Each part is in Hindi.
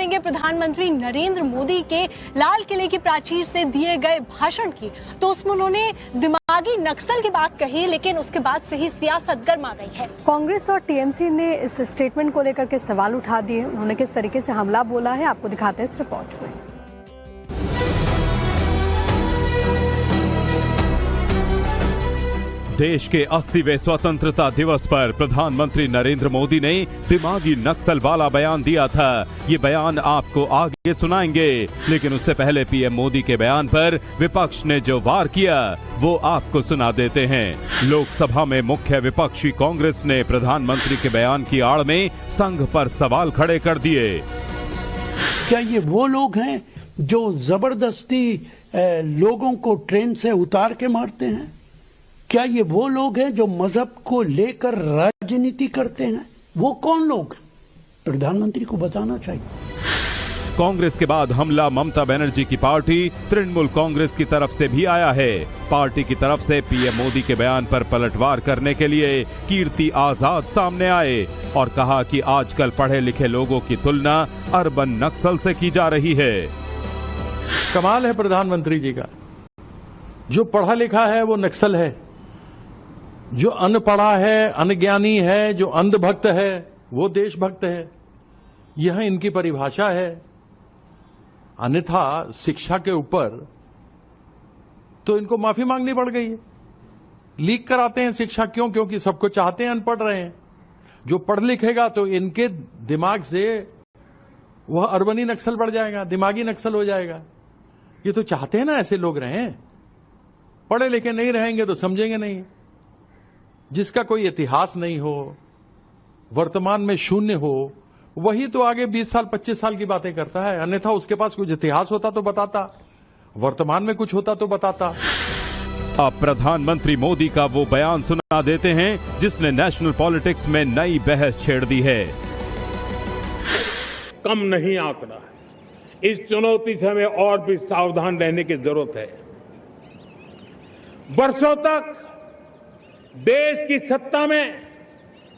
करेंगे प्रधानमंत्री नरेंद्र मोदी के लाल किले की प्राचीर से दिए गए भाषण की। तो उसमें उन्होंने दिमागी नक्सल की बात कही, लेकिन उसके बाद से ही सियासत गर्मा गई है। कांग्रेस और टीएमसी ने इस स्टेटमेंट को लेकर के सवाल उठा दिए। उन्होंने किस तरीके से हमला बोला है, आपको दिखाते हैं इस रिपोर्ट में। देश के 80वें स्वतंत्रता दिवस पर प्रधानमंत्री नरेंद्र मोदी ने दिमागी नक्सल वाला बयान दिया था। ये बयान आपको आगे सुनाएंगे, लेकिन उससे पहले पीएम मोदी के बयान पर विपक्ष ने जो वार किया वो आपको सुना देते हैं। लोकसभा में मुख्य विपक्षी कांग्रेस ने प्रधानमंत्री के बयान की आड़ में संघ पर सवाल खड़े कर दिए। क्या ये वो लोग हैं जो जबरदस्ती लोगों को ट्रेन से उतार के मारते हैं? क्या ये वो लोग हैं जो मजहब को लेकर राजनीति करते हैं? वो कौन लोग? प्रधानमंत्री को बताना चाहिए। कांग्रेस के बाद हमला ममता बनर्जी की पार्टी तृणमूल कांग्रेस की तरफ से भी आया है। पार्टी की तरफ से पीएम मोदी के बयान पर पलटवार करने के लिए कीर्ति आजाद सामने आए और कहा कि आजकल पढ़े लिखे लोगों की तुलना अर्बन नक्सल से की जा रही है। कमाल है प्रधानमंत्री जी का। जो पढ़ा लिखा है वो नक्सल है, जो अनपढ़ा है, अनज्ञानी है, जो अंधभक्त है वो देशभक्त है। यह इनकी परिभाषा है। अन्यथा शिक्षा के ऊपर तो इनको माफी मांगनी पड़ गई है। लीक कराते हैं शिक्षा, क्यों? क्योंकि सबको चाहते हैं अनपढ़ रहे हैं। जो पढ़ लिखेगा तो इनके दिमाग से वह अर्बनी नक्सल बढ़ जाएगा, दिमागी नक्सल हो जाएगा। ये तो चाहते हैं ना ऐसे लोग रहें। पढ़े लिखे नहीं रहेंगे तो समझेंगे नहीं। जिसका कोई इतिहास नहीं हो, वर्तमान में शून्य हो, वही तो आगे 20 साल 25 साल की बातें करता है। अन्यथा उसके पास कुछ इतिहास होता तो बताता, वर्तमान में कुछ होता तो बताता। अब प्रधानमंत्री मोदी का वो बयान सुना देते हैं जिसने नेशनल पॉलिटिक्स में नई बहस छेड़ दी है। कम नहीं आंकड़ा है। इस चुनौती से हमें और भी सावधान रहने की जरूरत है। वर्षों तक देश की सत्ता में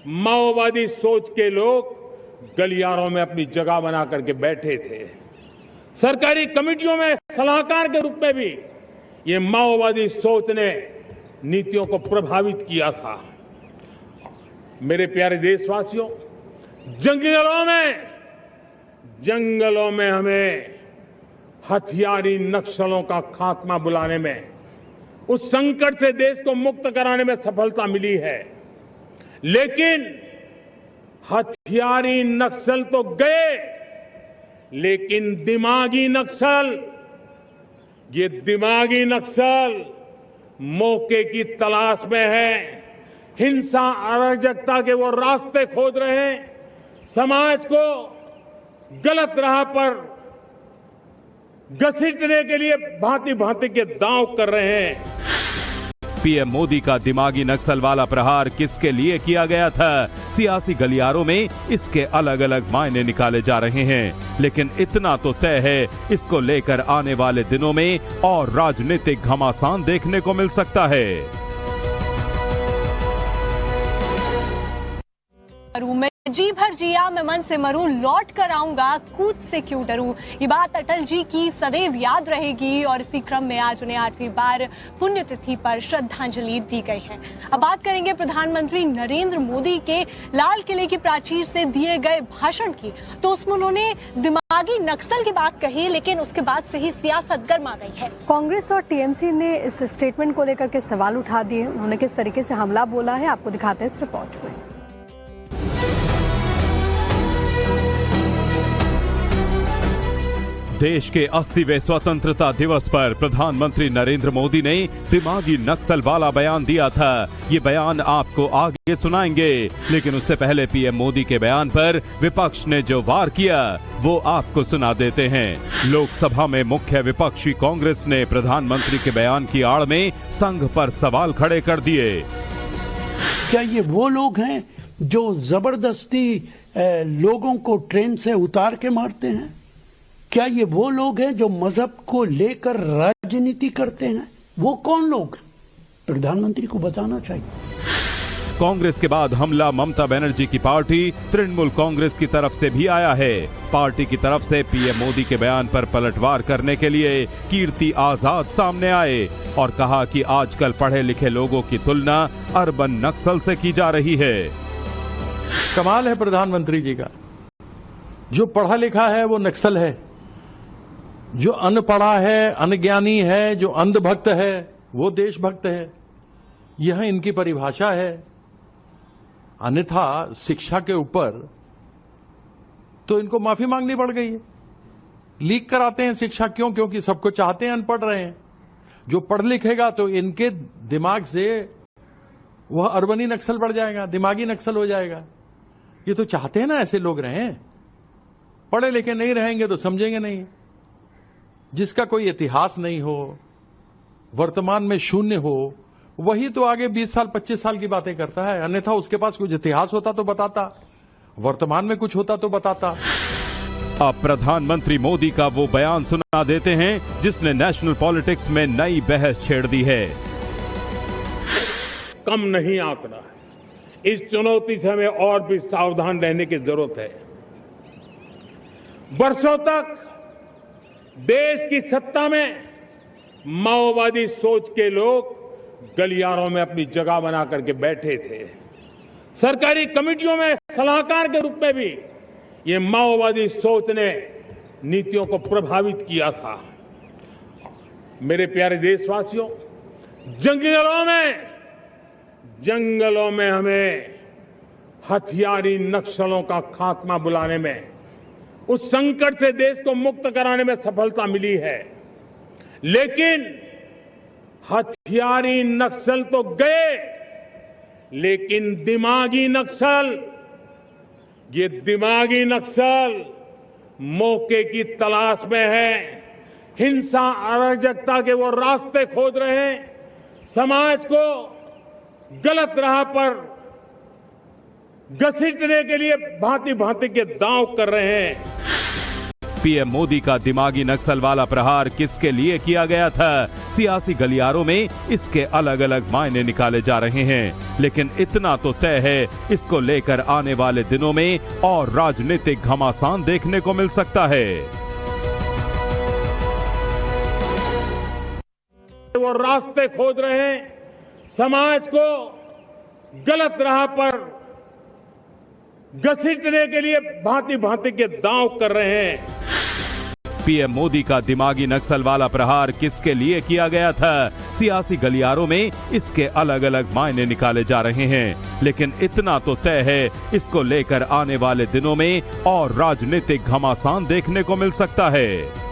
माओवादी सोच के लोग गलियारों में अपनी जगह बना करके बैठे थे। सरकारी कमेटियों में सलाहकार के रूप में भी ये माओवादी सोच ने नीतियों को प्रभावित किया था। मेरे प्यारे देशवासियों, जंगलों में हमें हथियारी नक्सलों का खात्मा बुलाने में, उस संकट से देश को मुक्त कराने में सफलता मिली है। लेकिन हथियारी नक्सल तो गए, लेकिन दिमागी नक्सल, ये दिमागी नक्सल मौके की तलाश में है। हिंसा, अराजकता के वो रास्ते खोज रहे हैं। समाज को गलत राह पर घसीटने के लिए भांति भांति के दांव कर रहे हैं। पीएम मोदी का दिमागी नक्सल वाला प्रहार किसके लिए किया गया था? सियासी गलियारों में इसके अलग अलग मायने निकाले जा रहे हैं, लेकिन इतना तो तय है, इसको लेकर आने वाले दिनों में और राजनीतिक घमासान देखने को मिल सकता है। मैं जी भर जिया, मैं मन से मरूं, लौट कर आऊंगा, कूद से क्यों डरूं। ये बात अटल जी की सदैव याद रहेगी और इसी क्रम में आज उन्हें 8वीं बार पुण्यतिथि पर श्रद्धांजलि दी गई है। अब बात करेंगे प्रधानमंत्री नरेंद्र मोदी के लाल किले की प्राचीर से दिए गए भाषण की। तो उसमें उन्होंने दिमागी नक्सल की बात कही, लेकिन उसके बाद से ही सियासत गर्मा गई है। कांग्रेस और टीएमसी ने इस स्टेटमेंट को लेकर के सवाल उठा दिए। उन्होंने किस तरीके से हमला बोला है, आपको दिखाते हैं इस रिपोर्ट में। देश के 80वें स्वतंत्रता दिवस पर प्रधानमंत्री नरेंद्र मोदी ने दिमागी नक्सल वाला बयान दिया था। ये बयान आपको आगे सुनाएंगे, लेकिन उससे पहले पीएम मोदी के बयान पर विपक्ष ने जो वार किया वो आपको सुना देते हैं। लोकसभा में मुख्य विपक्षी कांग्रेस ने प्रधानमंत्री के बयान की आड़ में संघ पर सवाल खड़े कर दिए। क्या ये वो लोग हैं जो जबरदस्ती लोगों को ट्रेन से उतार के मारते हैं? क्या ये वो लोग हैं जो मजहब को लेकर राजनीति करते हैं? वो कौन लोग? प्रधानमंत्री को बताना चाहिए। कांग्रेस के बाद हमला ममता बनर्जी की पार्टी तृणमूल कांग्रेस की तरफ से भी आया है। पार्टी की तरफ से पीएम मोदी के बयान पर पलटवार करने के लिए कीर्ति आजाद सामने आए और कहा कि आजकल पढ़े लिखे लोगों की तुलना अर्बन नक्सल से की जा रही है। कमाल है प्रधानमंत्री जी का, जो पढ़ा लिखा है वो नक्सल है, जो अनपढ़ा है, अनज्ञानी है, जो अंधभक्त है वो देशभक्त है। यह इनकी परिभाषा है। अन्यथा शिक्षा के ऊपर तो इनको माफी मांगनी पड़ गई है। लीक कराते हैं शिक्षा, क्यों? क्योंकि सबको चाहते हैं अनपढ़ रहे हैं। जो पढ़ लिखेगा तो इनके दिमाग से वह अर्बनी नक्सल बढ़ जाएगा, दिमागी नक्सल हो जाएगा। ये तो चाहते हैं ना ऐसे लोग रहें। पढ़े लिखे नहीं रहेंगे तो समझेंगे नहीं। जिसका कोई इतिहास नहीं हो, वर्तमान में शून्य हो, वही तो आगे 20 साल 25 साल की बातें करता है। अन्यथा उसके पास कुछ इतिहास होता तो बताता, वर्तमान में कुछ होता तो बताता। अब प्रधानमंत्री मोदी का वो बयान सुना देते हैं जिसने नेशनल पॉलिटिक्स में नई बहस छेड़ दी है। कम नहीं आंकना है। इस चुनौती से हमें और भी सावधान रहने की जरूरत है। वर्षों तक देश की सत्ता में माओवादी सोच के लोग गलियारों में अपनी जगह बना करके बैठे थे। सरकारी कमेटियों में सलाहकार के रूप में भी ये माओवादी सोच ने नीतियों को प्रभावित किया था। मेरे प्यारे देशवासियों, जंगलों में हमें हथियारी नक्सलों का खात्मा बुलाने में, उस संकट से देश को मुक्त कराने में सफलता मिली है। लेकिन हथियारी नक्सल तो गए, लेकिन दिमागी नक्सल, ये दिमागी नक्सल मौके की तलाश में है। हिंसा अराजकता के वो रास्ते खोज रहे हैं, समाज को गलत राह पर घसीटने के लिए भांति भांति के दांव कर रहे हैं। पीएम मोदी का दिमागी नक्सल वाला प्रहार किसके लिए किया गया था? सियासी गलियारों में इसके अलग अलग मायने निकाले जा रहे हैं, लेकिन इतना तो तय है, इसको लेकर आने वाले दिनों में और राजनीतिक घमासान देखने को मिल सकता है। वो रास्ते खोज रहे हैं, समाज को गलत राह पर घसीटने के लिए भांति भांति के दांव कर रहे हैं। पीएम मोदी का दिमागी नक्सल वाला प्रहार किसके लिए किया गया था? सियासी गलियारों में इसके अलग अलग मायने निकाले जा रहे हैं, लेकिन इतना तो तय है, इसको लेकर आने वाले दिनों में और राजनीतिक घमासान देखने को मिल सकता है।